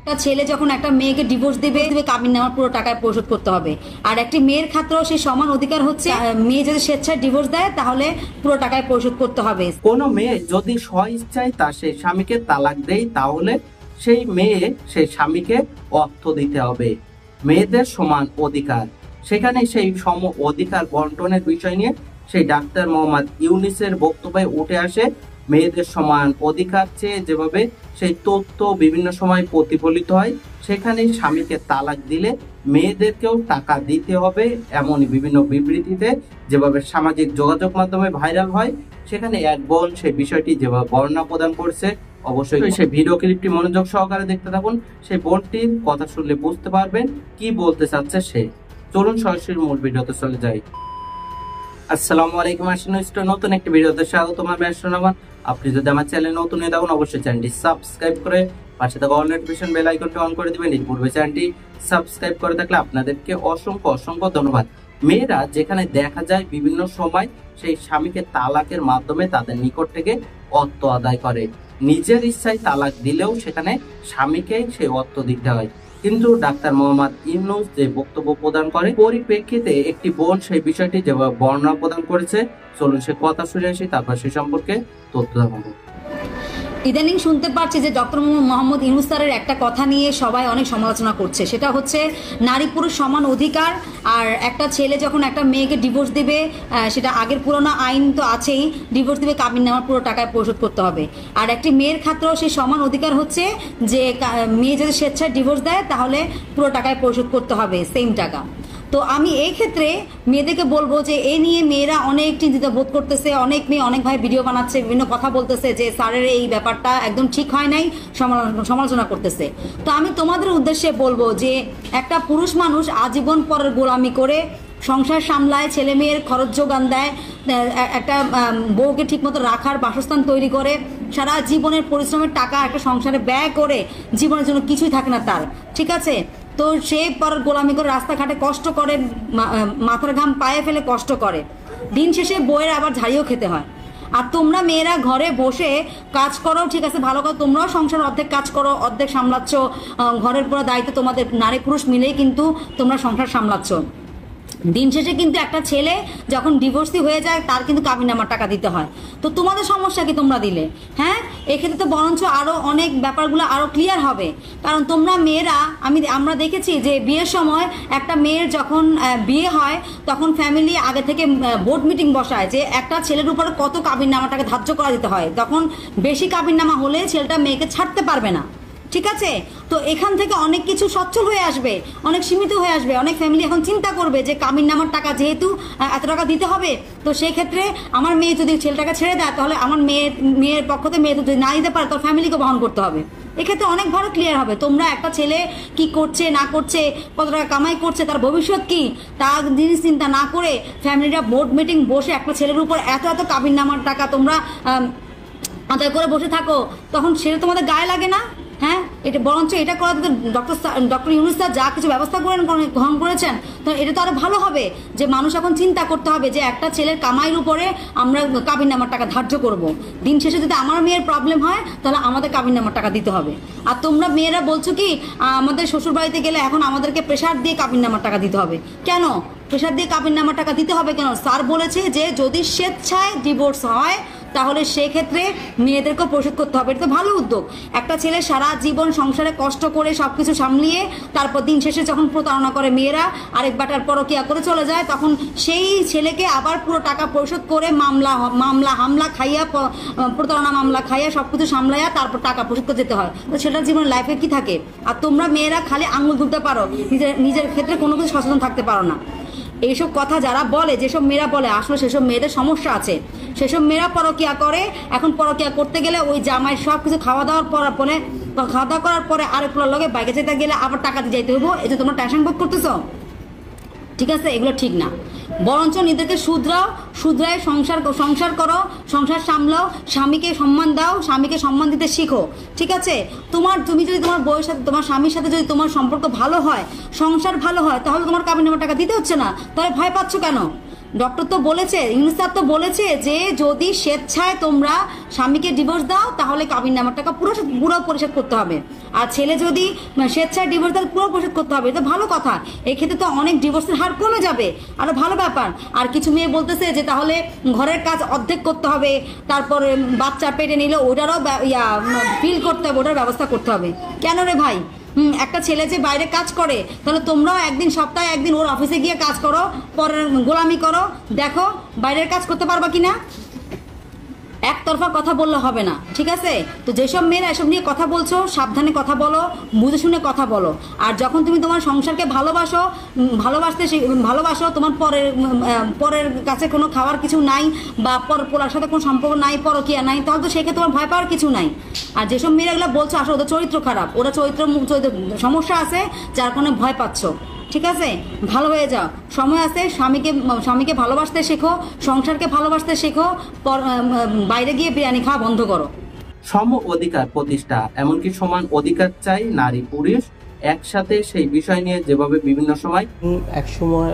একটা ছেলে যখন একটা মেয়েকে ডিভোর্স দেবে কাবিননামার পুরো টাকায় পরিশোধ করতে হবে। আর একটি মেয়ের ক্ষেত্রেও সেই সমান অধিকার হচ্ছে, মেয়ে যদি স্বেচ্ছায় ডিভোর্স দেয় তাহলে পুরো টাকায় পরিশোধ করতে হবে। কোনো মেয়ে যদি স্বইচ্ছায় তার সেই স্বামীকে তালাক দেয় তাহলে সেই মেয়ে সেই স্বামীকে অর্থ দিতে হবে। মেয়েদের সমান অধিকার, সেখানে সেই সম অধিকার বন্টনের বিষয় নিয়ে সেই ডাক্তার মোহাম্মদ ইউনূসের বক্তব্যে উঠে আসে মেয়েদের সমান অধিকার চেয়ে যেভাবে সেই তথ্য বিভিন্ন সময় প্রতিফলিত হয়, সেখানে স্বামীকে তালাক দিলে মেয়েদেরকেও টাকা দিতে হবে এমনই বিভিন্ন বিবৃতিতে যেভাবে সামাজিক যোগাযোগ মাধ্যমে ভাইরাল হয়, সেখানে এক বোন সেই বিষয়টি যেভাবে বর্ণনা প্রদান করছে, অবশ্যই সেই ভিডিও ক্লিপটি মনোযোগ সহকারে দেখতে থাকুন। সেই বোনটির কথা শুনলে বুঝতে পারবেন কি বলতে চাচ্ছে সে। চলুন সরাসরি মূল ভিডিওতে চলে যাই। আসসালামু আলাইকুম, নতুন একটি ভিডিওতে স্বাগতম। আমি আশরাফ। আপনি যদি আমার চ্যানেলে নতুন হয়ে থাকুন অবশ্যই চ্যানেলটি সাবস্ক্রাইব করে পাশে থাকা অল নোটিফিকেশন বেল আইকনটি অন করে দিবেন। এই পূর্বে চ্যানেলটি সাবস্ক্রাইব করে থাকলে আপনাদেরকে অসংখ্য অসংখ্য ধন্যবাদ। মেয়েরা যেখানে দেখা যায় বিভিন্ন সময় সেই স্বামীকে তালাকের মাধ্যমে তাদের নিকট থেকে অর্থ আদায় করে, নিজের ইচ্ছায় তালাক দিলেও সেখানে স্বামীকেই সেই অর্থ দিতে হয়। কিন্তু ডাক্তার মোহাম্মদ ইউনূস যে বক্তব্য প্রদান করে পরিপ্রেক্ষিতে একটি বোন সেই বিষয়টি যেভাবে বর্ণনা প্রদান করেছে, চলুন সে কথা শুনে আসি, তারপর সে সম্পর্কে তথ্য জানাবো। ইদানিং শুনতে পাচ্ছি যে ডক্টর মোহাম্মদ ইউনূস স্যারের একটা কথা নিয়ে সবাই অনেক সমালোচনা করছে, সেটা হচ্ছে নারী পুরুষ সমান অধিকার। আর একটা ছেলে যখন একটা মেয়েকে ডিভোর্স দেবে, সেটা আগের পুরোনো আইন তো আছেই, ডিভোর্স দেবে কাবিননামার পুরো টাকায় পরিশোধ করতে হবে। আর একটি মেয়ের ক্ষেত্রেও সেই সমান অধিকার হচ্ছে যে মেয়ে যদি স্বেচ্ছায় ডিভোর্স দেয় তাহলে পুরো টাকায় পরিশোধ করতে হবে, সেম টাকা। তো আমি এই ক্ষেত্রে মেয়েদেরকে বলবো যে এ নিয়ে মেয়েরা অনেক চিন্তিত বোধ করতেছে, অনেক মেয়ে অনেকভাবে ভিডিও বানাচ্ছে, বিভিন্ন কথা বলতেছে যে স্যারের এই ব্যাপারটা একদম ঠিক হয় নাই, সমালোচনা করতেছে। তো আমি তোমাদের উদ্দেশ্যে বলবো যে একটা পুরুষ মানুষ আজীবন পরের গোলামি করে সংসার সামলায়, ছেলে মেয়ের খরচ যোগান দেয়, একটা বউকে ঠিকমতো রাখার বাসস্থান তৈরি করে, সারা জীবনের পরিশ্রমের টাকা একটা সংসারে ব্যয় করে, জীবনের জন্য কিছুই থাকে না তার, ঠিক আছে? তো সে পর গোলামি করে রাস্তাঘাটে কষ্ট করে, মাথার ঘাম পায়ে ফেলে কষ্ট করে, দিন শেষে বইয়ের আবার ঝাড়িও খেতে হয়। আর তোমরা মেয়েরা ঘরে বসে কাজ করো, ঠিক আছে, ভালো কথা, তোমরাও সংসার অর্ধেক কাজ করো, অর্ধেক সামলাচ্ছ, ঘরের পুরো দায়িত্ব তোমাদের, নারী পুরুষ মিলেই কিন্তু তোমরা সংসার সামলাচ্ছ। দিন শেষে কিন্তু একটা ছেলে যখন ডিভোর্সি হয়ে যায় তার কিন্তু কাবিননামার টাকা দিতে হয়। তো তোমাদের সমস্যা কি তোমরা দিলে? হ্যাঁ, এক্ষেত্রে তো বরঞ্চ আরও অনেক ব্যাপারগুলো আরও ক্লিয়ার হবে। কারণ তোমরা মেয়েরা, আমরা দেখেছি যে বিয়ের সময় একটা মেয়ের যখন বিয়ে হয় তখন ফ্যামিলি আগে থেকে বোর্ড মিটিং বসায় যে একটা ছেলের উপরে কত কাবিননামার টাকা ধার্য করা দিতে হয়। তখন বেশি কাবিননামা হলে ছেলেটা মেয়েকে ছাড়তে পারবে না, ঠিক আছে? তো এখান থেকে অনেক কিছু সচ্ছল হয়ে আসবে, অনেক সীমিত হয়ে আসবে। অনেক ফ্যামিলি এখন চিন্তা করবে যে কাবিননামার টাকা যেহেতু এত টাকা দিতে হবে, তো সেই ক্ষেত্রে আমার মেয়ে যদি ছেলেটাকে ছেড়ে দেয় তাহলে আমার মেয়ের পক্ষ থেকে মেয়ে যদি না দিতে পারে তার ফ্যামিলিকে বহন করতে হবে। এক্ষেত্রে অনেক ভালো ক্লিয়ার হবে। তোমরা একটা ছেলে কি করছে না করছে, কত টাকা কামাই করছে, তার ভবিষ্যৎ কি, তার জিনিস চিন্তা না করে ফ্যামিলিরা বোর্ড মিটিং বসে একটা ছেলের উপর এত এত কাবিননামার টাকা তোমরা আদায় করে বসে থাকো, তখন সেটা তোমাদের গায়ে লাগে না? হ্যাঁ, এটা বরঞ্চ এটা করা ডক্টর ইউনূস স্যার যা কিছু ব্যবস্থা গ্রহণ করেছেন, তো এটা তো আরো ভালো হবে যে মানুষ এখন চিন্তা করতে হবে যে একটা ছেলের কামাইয়ের উপরে আমরা কাবিননামার টাকা ধার্য করব। দিন শেষে যদি আমার মেয়ের প্রবলেম হয় তাহলে আমাদের কাবিননামার টাকা দিতে হবে। আর তোমরা মেয়েরা বলছো কি আমাদের শ্বশুর বাড়িতে গেলে এখন আমাদেরকে প্রেশার দিয়ে কাবিননামার টাকা দিতে হবে। কেন প্রেশার দিয়ে কাবিননামার টাকা দিতে হবে? কেন? স্যার বলেছে যে যদি স্বেচ্ছায় ডিভোর্স হয় তাহলে সেক্ষেত্রে মেয়েদেরকেও পরিশোধ করতে হবে। এটা তো ভালো উদ্যোগ। একটা ছেলে সারা জীবন সংসারে কষ্ট করে সব কিছু সামলিয়ে তারপর দিন শেষে যখন প্রতারণা করে মেয়েরা, আরেক বাটার পরকিয়া করে চলে যায়, তখন সেই ছেলেকে আবার পুরো টাকা পরিশোধ করে হামলা খাইয়া, প্রতারণা মামলা খাইয়া সব কিছু সামলাইয়া তারপর টাকা পরিশোধ করে যেতে হয়। তো সেটার জীবন লাইফে কি থাকে? আর তোমরা মেয়েরা খালি আঙুল তুলতে পারো, নিজের ক্ষেত্রে কোনো কিছু সচেতন থাকতে পারো না। এইসব কথা যারা বলে, যেসব মেয়েরা বলে, আসলে সেসব মেয়েদের সমস্যা আছে। সেসব মেয়েরা পরকিয়া করে, এখন পরকিয়া করতে গেলে ওই জামাই সব কিছু খাওয়া দাওয়া করার পরে আরেকগুলোর লগে বাইকে যেতে গেলে আবার টাকা দিয়ে যাইতে হইব, এই যে তোমরা টেনশন বোধ করতেছো, ঠিক আছে? এগুলো ঠিক না। বরঞ্চ নিজেদেরকে শুধরায় সংসার করো, সংসার সামলাও, স্বামীকে সম্মান দাও, স্বামীকে সম্মান দিতে শিখো, ঠিক আছে? তুমি যদি তোমার বউয়ের সাথে, তোমার স্বামীর সাথে যদি তোমার সম্পর্ক ভালো হয়, সংসার ভালো হয়, তাহলে তোমার কাবিননামার টাকা দিতে হচ্ছে না। তাহলে ভয় পাচ্ছ কেন? ডক্টর তো বলেছে, ইউনূস স্যার তো বলেছে যে যদি স্বেচ্ছায় তোমরা স্বামীকে ডিভোর্স দাও তাহলে কাবিন নামার টাকা পুরো পরিশোধ করতে হবে, আর ছেলে যদি স্বেচ্ছায় ডিভোর্স দেয় পুরো পরিশোধ করতে হবে। এটা ভালো কথা, এক্ষেত্রে তো অনেক ডিভোর্সের হার কমে যাবে, আরো ভালো ব্যাপার। আর কিছু মেয়ে বলতেছে যে তাহলে ঘরের কাজ অর্ধেক করতে হবে, তারপরে বাচ্চা পেটে নিলে ওটারও ফিল করতে হবে, ওটার ব্যবস্থা করতে হবে। কেন রে ভাই? একটা ছেলে যে বাইরে কাজ করে, তাহলে তোমরাও একদিন সপ্তাহে একদিন ওর অফিসে গিয়ে কাজ করো, পরের গোলামি করো, দেখো বাইরের কাজ করতে পারবা কিনা। একতরফা কথা বললে হবে না, ঠিক আছে? তো যেসব মেয়েরা এসব নিয়ে কথা বলছো, সাবধানে কথা বলো, বুঝে শুনে কথা বলো। আর যখন তুমি তোমার সংসারকে ভালোবাসো, তোমার পরের কাছে কোনো খাওয়ার কিছু নাই, বা পরের সাথে কোনো সম্পর্ক নাই, পরকীয়া নাই, তাহলে তো সেক্ষেত্রে তোমার ভয় পাওয়ার কিছু নাই। আর যেসব মেয়েরা এগুলো বলছো, আসলে ওদের চরিত্র খারাপ, ওরা চরিত্র সমস্যা আছে, যার কারণে ভয় পাচ্ছ। ঠিক আছে, ভালো হয়ে যাও, সময় আছে। স্বামীকে ভালোবাসতে শেখো, সংসারকে ভালোবাসতে শেখো, বাইরে গিয়ে বিরিয়ানি খাওয়া বন্ধ করো। সম অধিকার প্রতিষ্ঠা, এমনকি সমান অধিকার চাই নারী পুরুষ একসাথে, সেই বিষয় নিয়ে যেভাবে বিভিন্ন সময় এক সময়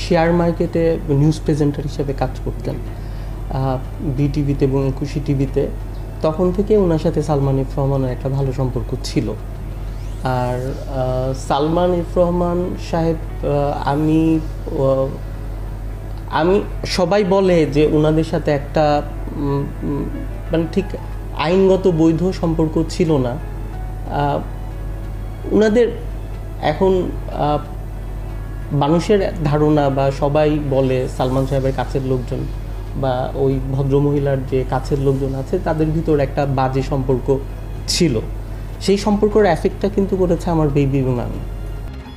শেয়ার মার্কেটে নিউজ প্রেজেন্টার হিসেবে কাজ করতেন বিটিভিতে এবং একুশে টিভিতে। তখন থেকে ওনার সাথে সালমান এফ রহমানের একটা ভালো সম্পর্ক ছিল। আর সালমান এফ রহমান সাহেব, আমি সবাই বলে যে ওনাদের সাথে একটা মানে ঠিক আইনগত বৈধ সম্পর্ক ছিল না। ওনাদের এখন মানুষের ধারণা বা সবাই বলে সালমান সাহেবের কাছের লোকজন বা ওই ভদ্রমহিলার যে কাছের লোকজন আছে তাদের ভিতর একটা বাজে সম্পর্ক ছিল। সেই সম্পর্কের এফেক্টটা কিন্তু করেছে আমার বেবি বিমান।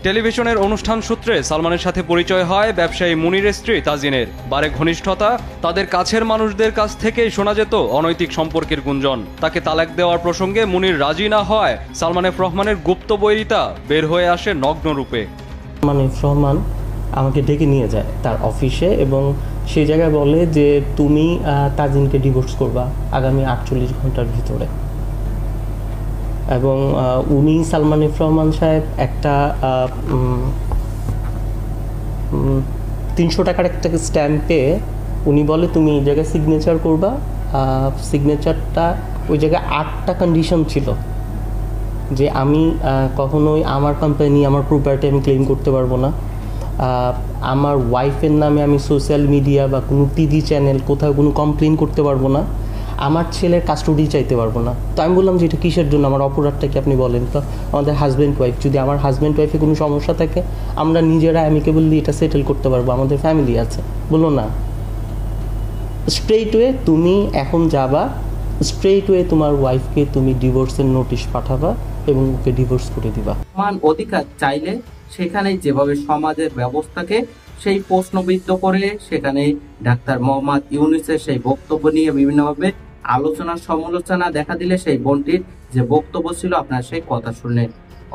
টেলিভিশনের অনুষ্ঠান সূত্রে সালমানের সাথে পরিচয় হয় ব্যবসায়ী মুনিরের স্ত্রী তাজিনের। বারে ঘনিষ্ঠতা, তাদের কাছের মানুষদের কাছ থেকেই শোনা যেত অনৈতিক সম্পর্কের গুঞ্জন। তাকে তালাক দেওয়ার প্রসঙ্গে মুনির রাজি না হয় সালমান এফ রহমানের গুপ্ত বৈরিতা বের হয়ে আসে নগ্ন রূপে। সালমান এফ রহমান আমাকে ডেকে নিয়ে যায় তার অফিসে এবং সেই জায়গায় বলে যে তুমি তাজিনকে ডিভোর্স করবা আগামী 48 ঘন্টার ভিতরে। এবং উনি সালমান এফ রহমান সাহেব একটা 300 টাকার একটা স্ট্যাম্পে উনি বলে তুমি এই জায়গায় সিগনেচার করবা। সিগনেচারটা ওই জায়গায় 8টা কন্ডিশন ছিল যে আমি কখনোই আমার কোম্পানি, আমার প্রপার্টি আমি ক্লেম করতে পারবো না, আমার ওয়াইফের নামে আমি সোশ্যাল মিডিয়া বা কোনো টিভি চ্যানেল কোথাও কোনো কমপ্লেন করতে পারবো না, আমার ছেলের কাস্টডি চাইতে পারবো না। তো আমি বললাম যে এটা কিসের জন্য, আমার অপরাধটা কি আপনি বলেন। তো আমাদের হাজব্যান্ড ওয়াইফ, যদি আমার হাজব্যান্ড ওয়াইফে কোনো সমস্যা থাকে আমরা নিজেরা অ্যামিকেবলি এটা সেটেল করতে পারবো, আমাদের ফ্যামিলি আছে। বললো না, স্ট্রেইট ওয়ে তুমি এখন যাবা, স্ট্রেইট ওয়ে তোমার ওয়াইফকে তুমি ডিভোর্সের নোটিশ পাঠাবা এবং ওকে ডিভোর্স করে দিবা। সমান অধিকার চাইলে সেখানে যেভাবে সমাজের ব্যবস্থাকে সেই প্রশ্নবিদ্ধ করে সেখানে ডাক্তার মোহাম্মদ ইউনূসের সেই বক্তব্য নিয়ে বিভিন্নভাবে আলোচনা সমালোচনা দেখা দিলে সেই বোনটির যে বক্তব্য ছিল আপনারা সেই কথা শুনলেন।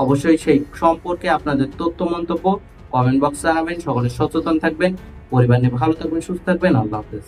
অবশ্যই সেই সম্পর্কে আপনাদের তথ্য মন্তব্য কমেন্ট বক্সে জানাবেন। সকলে সচেতন থাকবেন, পরিবার নিয়ে ভালো থাকবেন, সুস্থ থাকবেন। আল্লাহ হাফেজ।